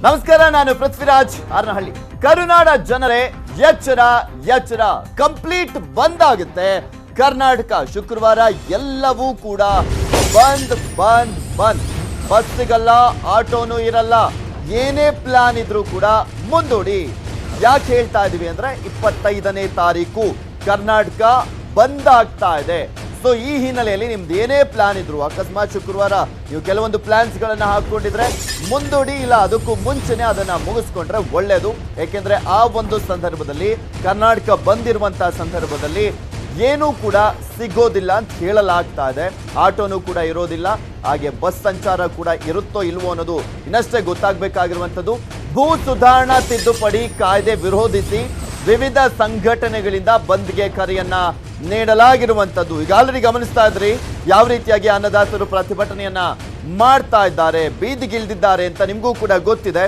ನಮಸ್ಕಾರ, ನಾನು ಪೃಥ್ವಿರಾಜ್ ಹಾರನಹಳ್ಳಿ. ಕರುನಾಡ ಜನರೇ ಎಚ್ಚರ ಎಚ್ಚರ, ಕಂಪ್ಲೀಟ್ ಬಂದ್ ಆಗುತ್ತೆ ಕರ್ನಾಟಕ. ಶುಕ್ರವಾರ ಎಲ್ಲವೂ ಕೂಡ ಬಂದ್ ಬಂದ್ ಬಂದ್. ಬಸ್ ಸಿಗಲ್ಲ, ಆಟೋನು ಇರಲ್ಲ, ಏನೇ ಪ್ಲಾನ್ ಇದ್ರೂ ಕೂಡ ಮುಂದೂಡಿ. ಯಾಕೆ ಹೇಳ್ತಾ ಇದೀವಿ ಅಂದ್ರೆ 25ನೇ ತಾರೀಕು ಕರ್ನಾಟಕ ಬಂದ್ ಆಗ್ತಾ ಇದೆ. ಸೊ ಈ ಹಿನ್ನೆಲೆಯಲ್ಲಿ ನಿಮ್ದು ಏನೇ ಪ್ಲಾನ್ ಇದ್ರು, ಅಕಸ್ಮಾತ್ ಶುಕ್ರವಾರ ನೀವು ಕೆಲವೊಂದು ಪ್ಲಾನ್ಸ್ ಗಳನ್ನ ಹಾಕೊಂಡಿದ್ರೆ ಮುಂದೂಡಿ, ಇಲ್ಲ ಅದಕ್ಕೂ ಮುಂಚೆನೆ ಅದನ್ನ ಮುಗಿಸ್ಕೊಂಡ್ರೆ ಒಳ್ಳೇದು. ಯಾಕೆಂದ್ರೆ ಆ ಒಂದು ಸಂದರ್ಭದಲ್ಲಿ ಕರ್ನಾಟಕ ಬಂದಿರುವಂತಹ ಸಂದರ್ಭದಲ್ಲಿ ಏನೂ ಕೂಡ ಸಿಗೋದಿಲ್ಲ ಅಂತ ಹೇಳಲಾಗ್ತಾ ಇದೆ. ಆಟೋನು ಕೂಡ ಇರೋದಿಲ್ಲ, ಹಾಗೆ ಬಸ್ ಸಂಚಾರ ಕೂಡ ಇರುತ್ತೋ ಇಲ್ವೋ ಅನ್ನೋದು ಇನ್ನಷ್ಟೇ ಗೊತ್ತಾಗಬೇಕಾಗಿರುವಂಥದ್ದು. ಭೂ ಸುಧಾರಣಾ ತಿದ್ದುಪಡಿ ಕಾಯ್ದೆ ವಿರೋಧಿಸಿ ವಿವಿಧ ಸಂಘಟನೆಗಳಿಂದ ಬಂದ್ಗೆ ಕರೆಯನ್ನ ನೀಡಲಾಗಿರುವಂಥದ್ದು. ಈಗ ಆಲ್ರೆಡಿ ಗಮನಿಸ್ತಾ ಇದ್ರಿ ಯಾವ ರೀತಿಯಾಗಿ ಅನ್ನದಾತರು ಪ್ರತಿಭಟನೆಯನ್ನ ಮಾಡ್ತಾ ಇದ್ದಾರೆ, ಬೀದಿಗಿಳಿದಿದ್ದಾರೆ ಅಂತ ನಿಮಗೂ ಕೂಡ ಗೊತ್ತಿದೆ.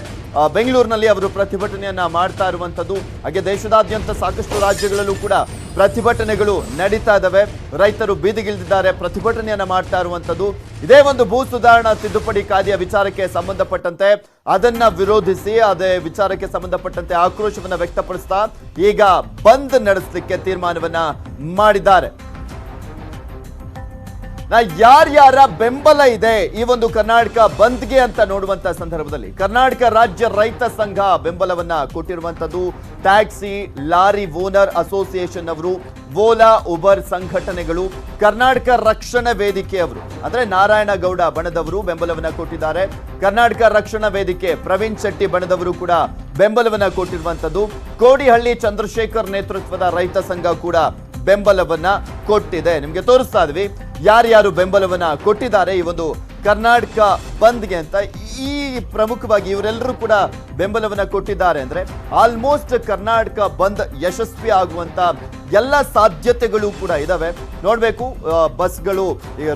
ಬೆಂಗಳೂರಿನಲ್ಲಿ ಅವರು ಪ್ರತಿಭಟನೆಯನ್ನ ಮಾಡ್ತಾ ಇರುವಂಥದ್ದು. ಹಾಗೆ ದೇಶದಾದ್ಯಂತ ಸಾಕಷ್ಟು ರಾಜ್ಯಗಳಲ್ಲೂ ಕೂಡ ಪ್ರತಿಭಟನೆಗಳು ನಡೀತಾ ಇದ್ದಾವೆ. ರೈತರು ಬೀದಿಗಿಳಿದಿದ್ದಾರೆ, ಪ್ರತಿಭಟನೆಯನ್ನ ಮಾಡ್ತಾ ಇರುವಂಥದ್ದು. ಇದೇ ಒಂದು ಭೂ ಸುಧಾರಣಾ ತಿದ್ದುಪಡಿ ಕಾಯ್ದೆಯ ವಿಚಾರಕ್ಕೆ ಸಂಬಂಧಪಟ್ಟಂತೆ ಅದನ್ನ ವಿರೋಧಿಸಿ, ಅದೇ ವಿಚಾರಕ್ಕೆ ಸಂಬಂಧಪಟ್ಟಂತೆ ಆಕ್ರೋಶವನ್ನ ವ್ಯಕ್ತಪಡಿಸ್ತಾ ಈಗ ಬಂದ್ ನಡೆಸಲಿಕ್ಕೆ ತೀರ್ಮಾನವನ್ನ ಮಾಡಿದ್ದಾರೆ. ಯಾರ್ಯಾರ ಬೆಂಬಲ ಇದೆ ಈ ಒಂದು ಕರ್ನಾಟಕ ಬಂದ್ಗೆ ಅಂತ ನೋಡುವಂತ ಸಂದರ್ಭದಲ್ಲಿ ಕರ್ನಾಟಕ ರಾಜ್ಯ ರೈತ ಸಂಘ ಬೆಂಬಲವನ್ನ ಕೊಟ್ಟಿರುವಂತದ್ದು. ಟ್ಯಾಕ್ಸಿ ಲಾರಿ ಓನರ್ ಅಸೋಸಿಯೇಷನ್ ಅವರು, ಓಲಾ ಉಬರ್ ಸಂಘಟನೆಗಳು, ಕರ್ನಾಟಕ ರಕ್ಷಣಾ ವೇದಿಕೆ ಅವರು ಅಂದ್ರೆ ನಾರಾಯಣಗೌಡ ಬಣದವರು ಬೆಂಬಲವನ್ನ ಕೊಟ್ಟಿದ್ದಾರೆ. ಕರ್ನಾಟಕ ರಕ್ಷಣಾ ವೇದಿಕೆ ಪ್ರವೀಣ್ ಶೆಟ್ಟಿ ಬಣದವರು ಕೂಡ ಬೆಂಬಲವನ್ನ ಕೊಟ್ಟಿರುವಂತದ್ದು. ಕೋಡಿಹಳ್ಳಿ ಚಂದ್ರಶೇಖರ್ ನೇತೃತ್ವದ ರೈತ ಸಂಘ ಕೂಡ ಬೆಂಬಲವನ್ನ ಕೊಟ್ಟಿದೆ. ನಿಮ್ಗೆ ತೋರಿಸ್ತಾ ಇದ್ವಿ ಯಾರ್ಯಾರು ಬೆಂಬಲವನ್ನ ಕೊಟ್ಟಿದ್ದಾರೆ ಈ ಒಂದು ಕರ್ನಾಟಕ ಬಂದ್ಗೆ ಅಂತ. ಈ ಪ್ರಮುಖವಾಗಿ ಇವರೆಲ್ಲರೂ ಕೂಡ ಬೆಂಬಲವನ್ನ ಕೊಟ್ಟಿದ್ದಾರೆ ಅಂದ್ರೆ ಆಲ್ಮೋಸ್ಟ್ ಕರ್ನಾಟಕ ಬಂದ್ ಯಶಸ್ವಿ ಆಗುವಂತ ಎಲ್ಲ ಸಾಧ್ಯತೆಗಳು ಕೂಡ ಇದಾವೆ. ನೋಡ್ಬೇಕು ಬಸ್ಗಳು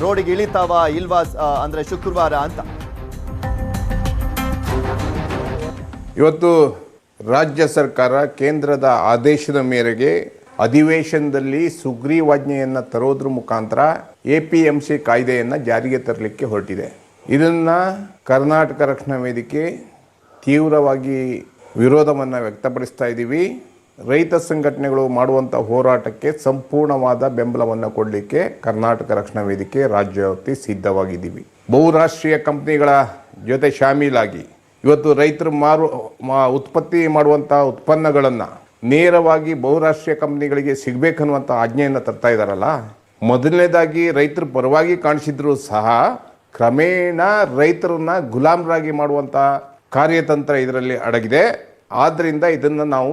ರೋಡಿಗೆ ಇಳಿತಾವ ಇಲ್ವಾ ಅಂದ್ರೆ ಶುಕ್ರವಾರ ಅಂತ. ಇವತ್ತು ರಾಜ್ಯ ಸರ್ಕಾರ ಕೇಂದ್ರದ ಆದೇಶದ ಮೇರೆಗೆ ಅಧಿವೇಶನದಲ್ಲಿ ಸುಗ್ರೀವಾಜ್ಞೆಯನ್ನು ತರೋದ್ರ ಮುಖಾಂತರ APMC ಕಾಯ್ದೆಯನ್ನು ಜಾರಿಗೆ ತರಲಿಕ್ಕೆ ಹೊರಟಿದೆ. ಇದನ್ನು ಕರ್ನಾಟಕ ರಕ್ಷಣಾ ವೇದಿಕೆ ತೀವ್ರವಾಗಿ ವಿರೋಧವನ್ನು ವ್ಯಕ್ತಪಡಿಸ್ತಾ ಇದ್ದೀವಿ. ರೈತ ಸಂಘಟನೆಗಳು ಮಾಡುವಂಥ ಹೋರಾಟಕ್ಕೆ ಸಂಪೂರ್ಣವಾದ ಬೆಂಬಲವನ್ನು ಕೊಡಲಿಕ್ಕೆ ಕರ್ನಾಟಕ ರಕ್ಷಣಾ ವೇದಿಕೆ ರಾಜ್ಯವ್ಯಾಪಿ ಸಿದ್ಧವಾಗಿದ್ದೀವಿ. ಬಹುರಾಷ್ಟ್ರೀಯ ಕಂಪ್ನಿಗಳ ಜೊತೆ ಶಾಮೀಲಾಗಿ ಇವತ್ತು ರೈತರು ಉತ್ಪತ್ತಿ ಮಾಡುವಂಥ ಉತ್ಪನ್ನಗಳನ್ನು ನೇರವಾಗಿ ಬಹುರಾಷ್ಟ್ರೀಯ ಕಂಪ್ನಿಗಳಿಗೆ ಸಿಗಬೇಕನ್ನುವಂಥ ಆಜ್ಞೆಯನ್ನು ತರ್ತಾ ಇದ್ದಾರಲ್ಲ. ಮೊದಲನೇದಾಗಿ ರೈತರ ಪರವಾಗಿ ಕಾಣಿಸಿದ್ರು ಸಹ ಕ್ರಮೇಣ ರೈತರನ್ನ ಗುಲಾಮರಾಗಿ ಮಾಡುವಂಥ ಕಾರ್ಯತಂತ್ರ ಇದರಲ್ಲಿ ಅಡಗಿದೆ. ಆದ್ದರಿಂದ ಇದನ್ನು ನಾವು